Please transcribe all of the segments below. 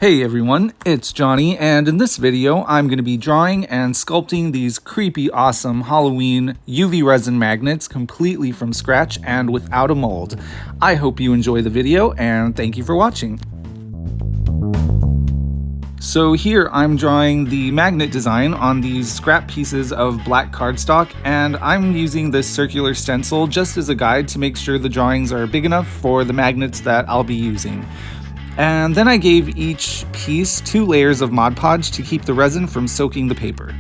Hey everyone, it's Johnny, and in this video I'm going to be drawing and sculpting these creepy awesome Halloween UV resin magnets completely from scratch and without a mold. I hope you enjoy the video and thank you for watching. So here I'm drawing the magnet design on these scrap pieces of black cardstock, and I'm using this circular stencil just as a guide to make sure the drawings are big enough for the magnets that I'll be using. And then I gave each piece 2 layers of Mod Podge to keep the resin from soaking the paper.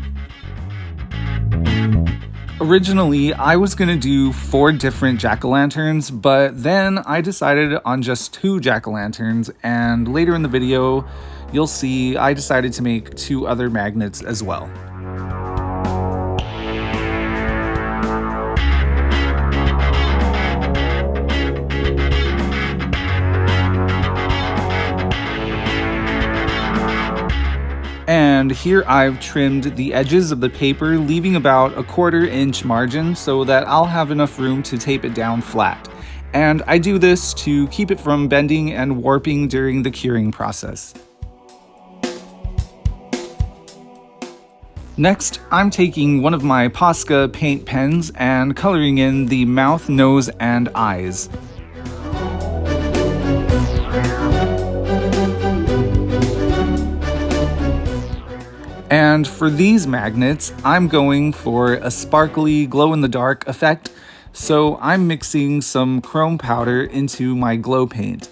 Originally, I was going to do 4 different jack-o'-lanterns, but then I decided on just 2 jack-o'-lanterns, and later in the video, you'll see I decided to make 2 other magnets as well. And here I've trimmed the edges of the paper, leaving about a 1/4 inch margin so that I'll have enough room to tape it down flat. And I do this to keep it from bending and warping during the curing process. Next, I'm taking one of my Posca paint pens and coloring in the mouth, nose, and eyes. And for these magnets, I'm going for a sparkly glow-in-the-dark effect, so I'm mixing some chrome powder into my glow paint.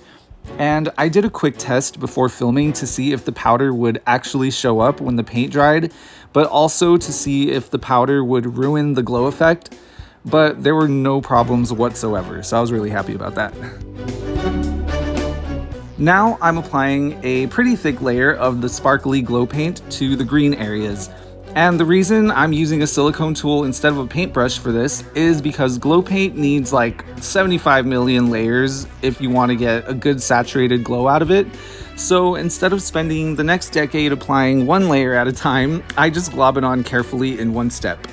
And I did a quick test before filming to see if the powder would actually show up when the paint dried, but also to see if the powder would ruin the glow effect, but there were no problems whatsoever, so I was really happy about that. Now I'm applying a pretty thick layer of the sparkly glow paint to the green areas. And the reason I'm using a silicone tool instead of a paintbrush for this is because glow paint needs like 75 million layers if you want to get a good saturated glow out of it. So instead of spending the next decade applying 1 layer at a time, I just glob it on carefully in 1 step.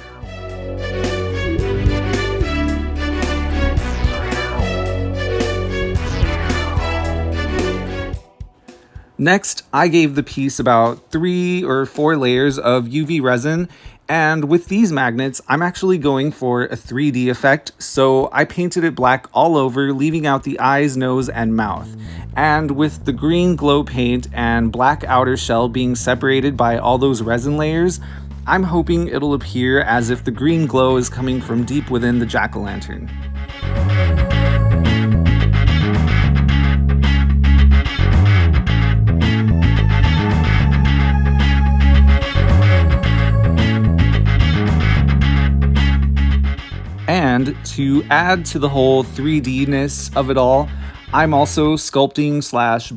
Next, I gave the piece about 3 or 4 layers of UV resin, and with these magnets, I'm actually going for a 3D effect, so I painted it black all over, leaving out the eyes, nose, and mouth. And with the green glow paint and black outer shell being separated by all those resin layers, I'm hoping it'll appear as if the green glow is coming from deep within the jack-o'-lantern. And to add to the whole 3D-ness of it all, I'm also sculpting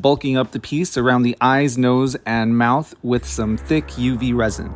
/ bulking up the piece around the eyes, nose, and mouth with some thick UV resin.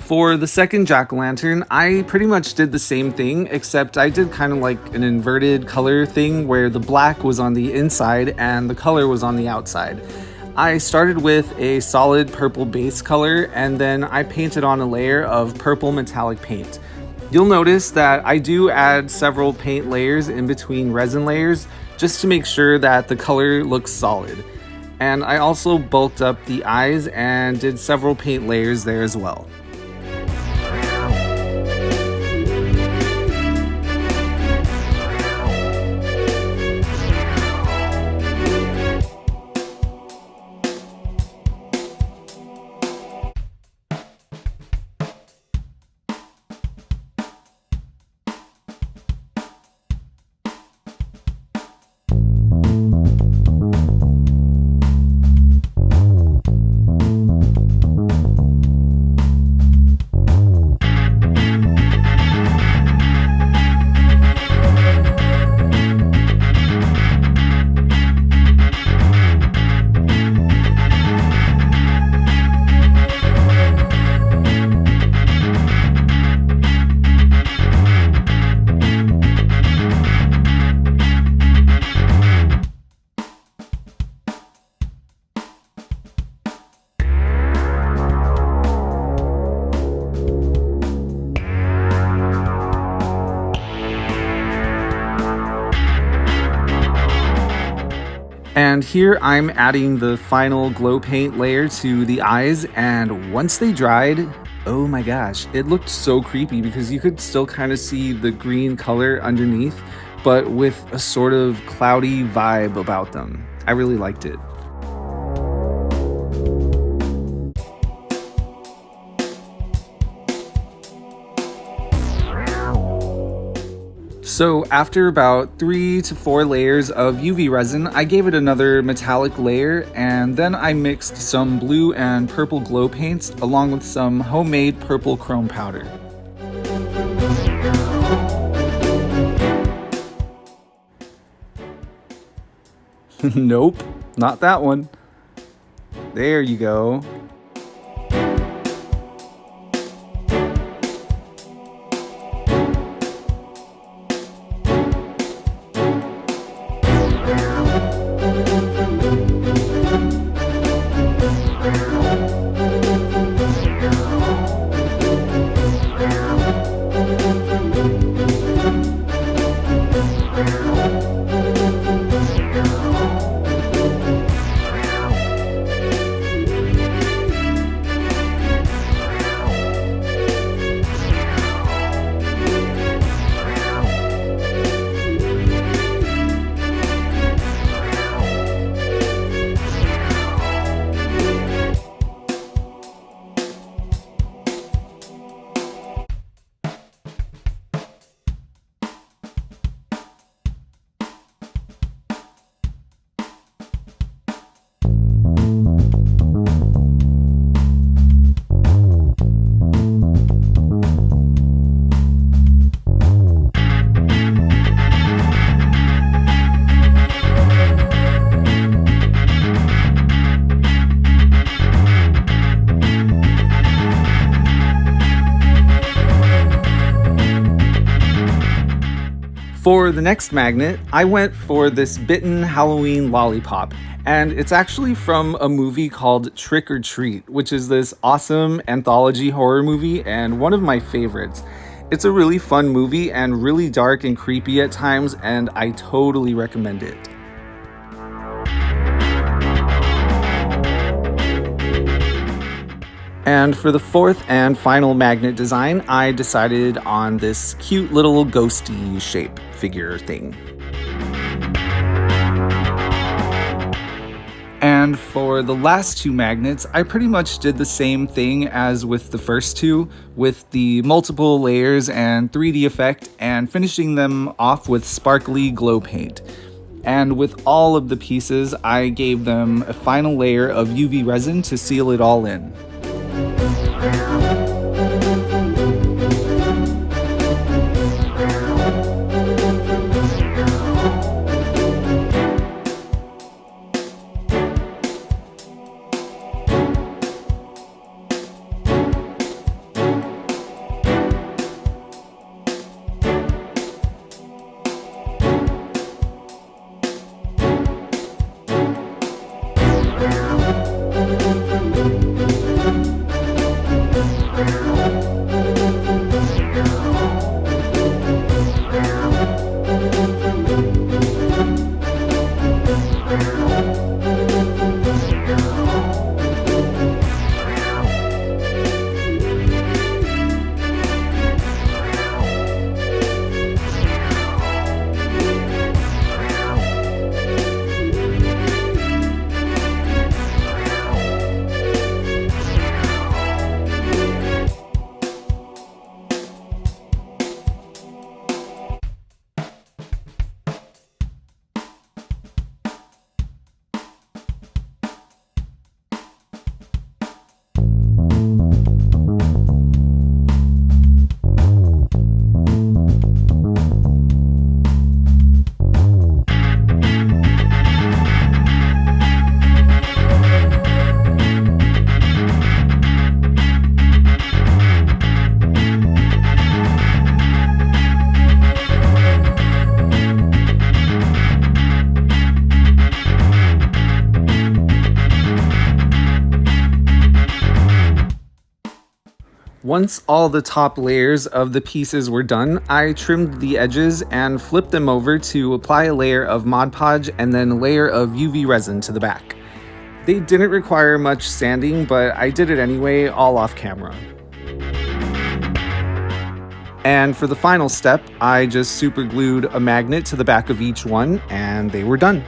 For the second jack-o'-lantern, I pretty much did the same thing, except I did kind of like an inverted color thing where the black was on the inside and the color was on the outside. I started with a solid purple base color, and then I painted on a layer of purple metallic paint. You'll notice that I do add several paint layers in between resin layers just to make sure that the color looks solid. And I also bulked up the eyes and did several paint layers there as well. And here I'm adding the final glow paint layer to the eyes, and once they dried, oh my gosh, it looked so creepy because you could still kind of see the green color underneath, but with a sort of cloudy vibe about them. I really liked it. So after about 3 to 4 layers of UV resin, I gave it another metallic layer, and then I mixed some blue and purple glow paints along with some homemade purple chrome powder. Nope, not that one. There you go. For the next magnet, I went for this Bitten Halloween lollipop, and it's actually from a movie called Trick or Treat, which is this awesome anthology horror movie and one of my favorites. It's a really fun movie and really dark and creepy at times, and I totally recommend it. And for the fourth and final magnet design, I decided on this cute little ghosty shape figure thing. And for the last two magnets, I pretty much did the same thing as with the first two, with the multiple layers and 3D effect, and finishing them off with sparkly glow paint. And with all of the pieces, I gave them a final layer of UV resin to seal it all in. Once all the top layers of the pieces were done, I trimmed the edges and flipped them over to apply a layer of Mod Podge and then a layer of UV resin to the back. They didn't require much sanding, but I did it anyway, all off camera. And for the final step, I just super glued a magnet to the back of each one, and they were done.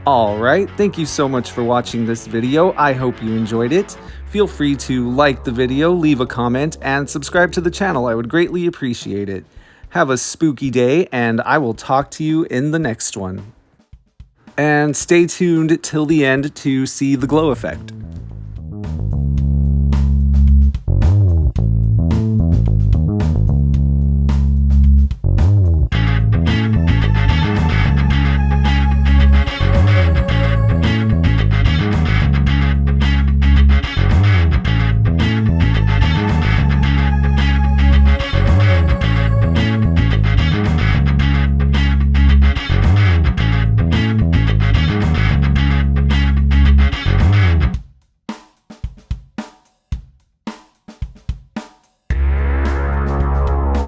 Alright, thank you so much for watching this video. I hope you enjoyed it. Feel free to like the video, leave a comment, and subscribe to the channel. I would greatly appreciate it. Have a spooky day, and I will talk to you in the next one. And stay tuned till the end to see the glow effect.